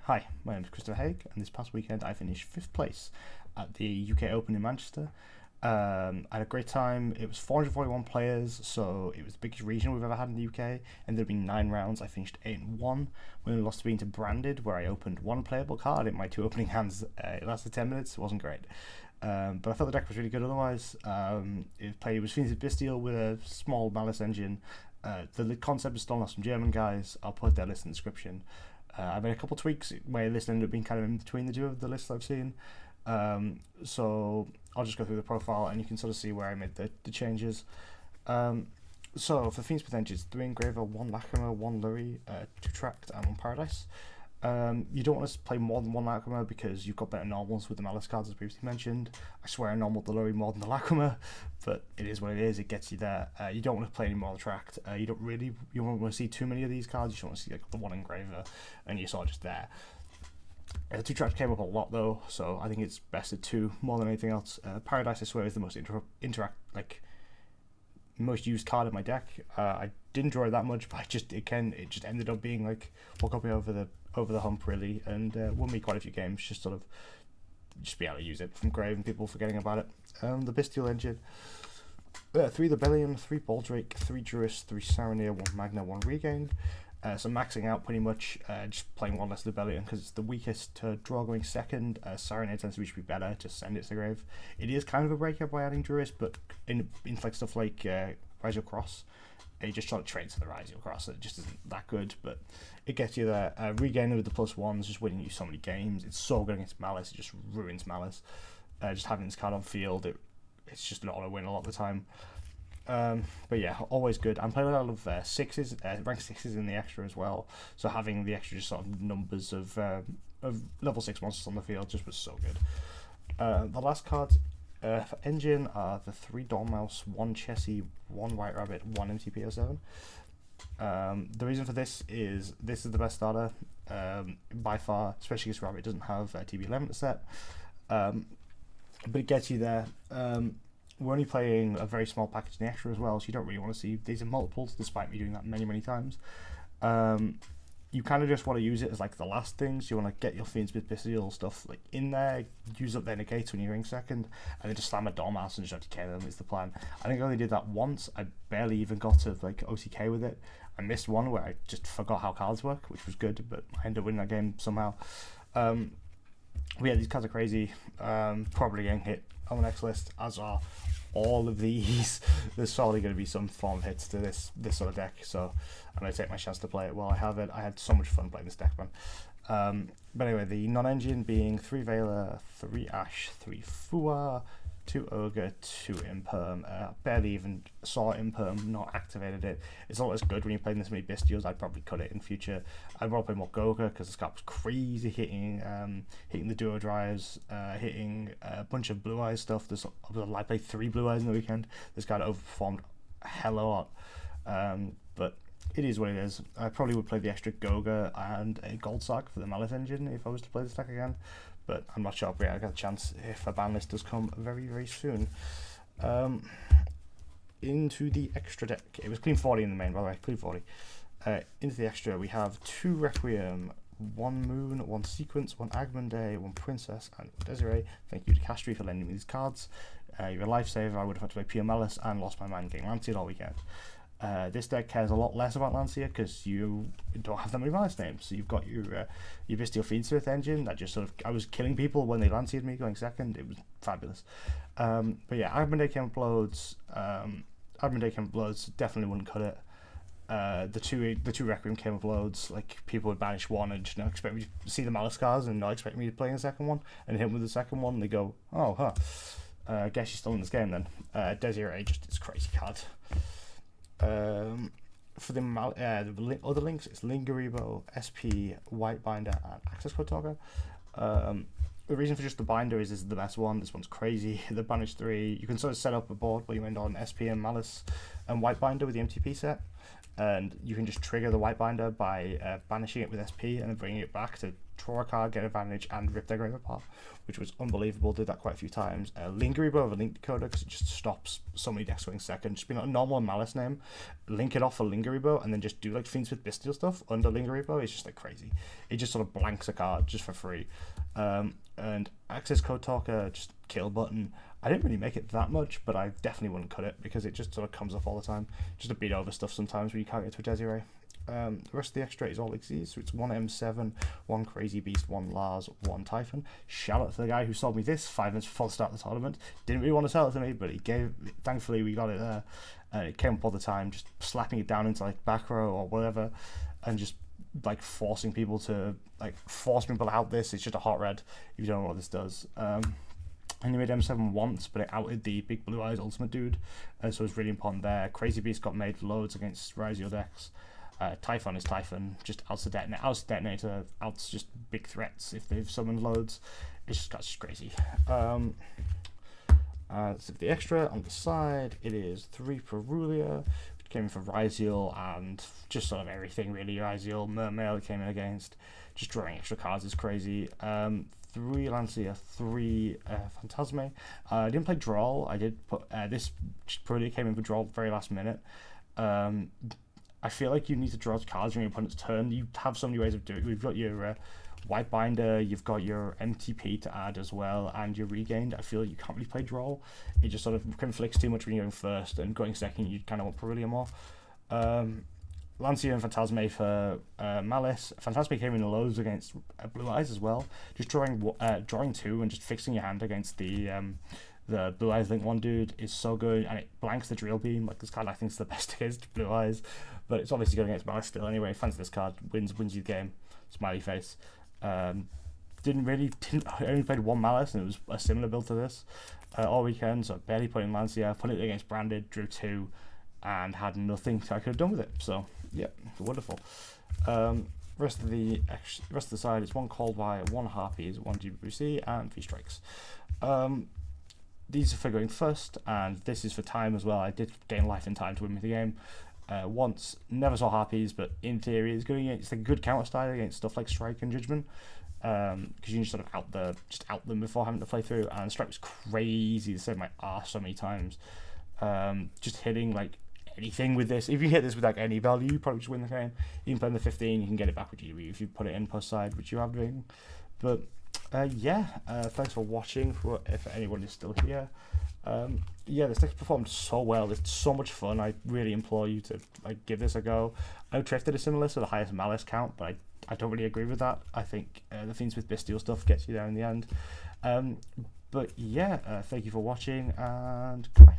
Hi, my name is Christopher Haig, and this past weekend I finished 5th place at the UK Open in Manchester. I had a great time. It was 441 players, so it was the biggest region we've ever had in the UK. Ended up being 9 rounds. I finished 8 and 1. We only lost to being to Branded, where I opened one playable card in my 2 opening hands. It lasted 10 minutes. It wasn't great. But I thought the deck was really good otherwise. It was Fiendsmith Bystial with a small Maliss engine. The concept is stolen off some German guys. I'll put their list in the description. I made a couple tweaks. My list ended up being kind of in between the two of the lists I've seen. So I'll just go through the profile and you can sort of see where I made the changes. So for Fiendsmith engines, 3 Engraver, 1 Lacrima, 1 Lurie, 2 Tract and 1 Paradise. You don't want to play more than 1 Lacrima because you've got better normals with the Malice cards as previously mentioned. I swear I normal the Lurie more than the Lacrima, but it is what it is, it gets you there. You don't want to play any more Tract. You don't want to see too many of these cards. You just want to see like the 1 Engraver and you're sort of just there. The 2 Tract came up a lot though, so I think it's best at 2 more than anything else. Paradise I swear is the most most used card in my deck. I didn't draw it that much, but it just ended up being like what got me over the hump really, and won me quite a few games. Just be able to use it from grave and people forgetting about it. The Bystial engine, 3 Lebellion, 3 Baldrake, 3 Druis, 3 Saronir, 1 Magna, 1 Regained. So maxing out pretty much, just playing 1 less Lebellion because it's the weakest to draw going second. Saronir tends to be better to send it to the grave. It is kind of a breakup by adding Druis, but in like stuff like Rise Your Cross, you just try to trade to the Rise Your Cross. It just isn't that good, but it gets you there. Regaining with the +1s, just winning you so many games. It's so good against Malice, it just ruins Malice. Just having this card on field, it's just not a win a lot of the time. But yeah, always good. I'm playing a lot of rank 6s in the extra as well, so having the extra just sort of numbers of level 6 monsters on the field just was so good. The last cards for engine are the 3 Dormouse, 1 Chessie, 1 White Rabbit, 1 MTP07. The reason for this is the best starter by far, especially because Rabbit doesn't have TB11 set, but it gets you there. We're only playing a very small package in the extra as well, so you don't really want to see these in multiples, despite me doing that many times. You kind of just want to use it as like the last things. You want to get your Fiendsmith Bystial stuff like in there, use up their negates when you're in second, and then just slam a Dormouse and just decay them is the plan. I think I only did that once. I barely even got to like OTK with it. I missed one where I just forgot how cards work, which was good, but I ended up winning that game somehow. But yeah, these cards are crazy. Probably getting hit on the next list, as are all of these. There's probably going to be some form of hits to this sort of deck, so I'm going to take my chance to play it while I have it. I had so much fun playing this deck, man. But anyway, the non-engine being 3 Veiler, 3 Ash, 3 Fua, 2 Ogre, 2 Imperm. Barely even saw Imperm, not activated it. It's always good when you're playing this many Bystials. I'd probably cut it in future. I'd probably play more Goga because this card was crazy, hitting the Duo Drives, hitting a bunch of Blue Eyes stuff. I played 3 Blue Eyes in the weekend. This card overperformed a hell of a lot. But it is what it is. I probably would play the extra Goga and a Gold Sack for the Malice engine if I was to play this deck again. But I'm not sure if I got a chance if a ban list does come very soon. Into the extra deck. It was clean 40 in the main, by the way, clean 40. Into the extra, we have 2 Requiem, 1 Moon, 1 Sequence, 1 Agmonde, 1 Princess, and Desiree. Thank you to Castry for lending me these cards. You're a lifesaver. I would have had to play Pure Malice and lost my mind getting Lancea all weekend. This deck cares a lot less about Lancea because you don't have that many Malice names. So you've got your Bystial Fiendsmith engine that just sort of, I was killing people when they Lancea'd me going second. It was fabulous. But yeah, Agmonde Chem Bloats. Agmonde Chem Bloats definitely wouldn't cut it. The two Requiem Chem Bloats, like people would banish one and just not expect me to see the Malice cards and not expect me to play in the second one and hit with the second one. And they go, oh, huh. I guess you're still in this game then. Desiree, just it's a crazy card. For the other links, it's Lingaribo, SP, White Binder, and Access Code Talker. The reason for just the binder is this is the best one. This one's crazy. The banish 3, you can sort of set up a board where you end on SP and Malice and White Binder with the MTP set. and you can just trigger the white binder by banishing it with SP and then bringing it back to draw a card, get advantage, and rip their grave apart, which was unbelievable. Did that quite a few times. Lingery over Link Decoder, because it just stops so many decks going second. Just be like a normal Malice name, link it off for Lingery and then just do like Fiendsmith Bystial stuff under Lingery. It's just like crazy. It just sort of blanks a card just for free. And Access Code Talker, just kill button. I didn't really make it that much, but I definitely wouldn't cut it because it just sort of comes up all the time. Just to beat over stuff sometimes when you can't get to a Desiree. The rest of the extra is all Xyz, so it's 1 M7, 1 Crazy Beast, 1 Lars, 1 Typhon. Shout out to the guy who sold me this 5 minutes before the start of the tournament. Didn't really want to sell it to me, but he gave. Thankfully, we got it there. It came up all the time, just slapping it down into like back row or whatever, and just like forcing people out this. It's just a hot red if you don't know what this does. And he made M7 once, but it outed the Big Blue Eyes Ultimate dude, so it's really important there. Crazy Beast got made loads against Rise decks. Typhon is Typhon, just outs the detonator, outs just big threats if they've summoned loads. It's just crazy. So the extra on the side, it is 3 Perulia, which came in for Ryziel and just sort of everything really. Ryziel, Mermail came in against, just drawing extra cards is crazy. 3 Lancia, 3 Phantasme. I didn't play Drawl. I did put this Perulia came in for Drawl very last minute. I feel like you need to draw cards during your opponent's turn. You have so many ways of doing it. We've got your White Binder, you've got your MTP to add as well, and your Regained. I feel like you can't really play Drawl. It just sort of conflicts too much when you're going first, and going second you kind of want Perulia more. Lancia and Phantasme for Malice. Phantasme came in loads against Blue Eyes as well. Just drawing 2 and just fixing your hand against the Blue Eyes Link 1 dude is so good, and it blanks the Drill Beam. Like, this card I think is the best against Blue Eyes, but it's obviously good against Malice still anyway. Fancy this card, wins you the game. Smiley face. I only played 1 Malice, and it was a similar build to this all weekend, so I barely put in Lancia. Put it against Branded, drew 2, and had nothing I could have done with it. So yeah, wonderful. Rest of the side is 1 Cold Wire, 1 Harpies, 1 GBC, and 3 Strikes. These are for going first, and this is for time as well. I did gain life in time to win me the game. Once, never saw Harpies, but in theory it's a good counter style against stuff like Strike and Judgment, because you can just sort of out them before having to play through. And Strike was crazy to save my arse so many times. Just hitting like anything with this. If you hit this with like any value, you probably just win the game. Even playing the 15, you can get it back with you if you put it in post side, which you have doing. But thanks for watching. If anyone is still here, this deck performed so well. It's so much fun. I really implore you to give this a go. I know Triff did a similar to the highest Malice count, but I don't really agree with that. I think the Fiendsmith Bystial stuff gets you there in the end. Thank you for watching, and goodbye.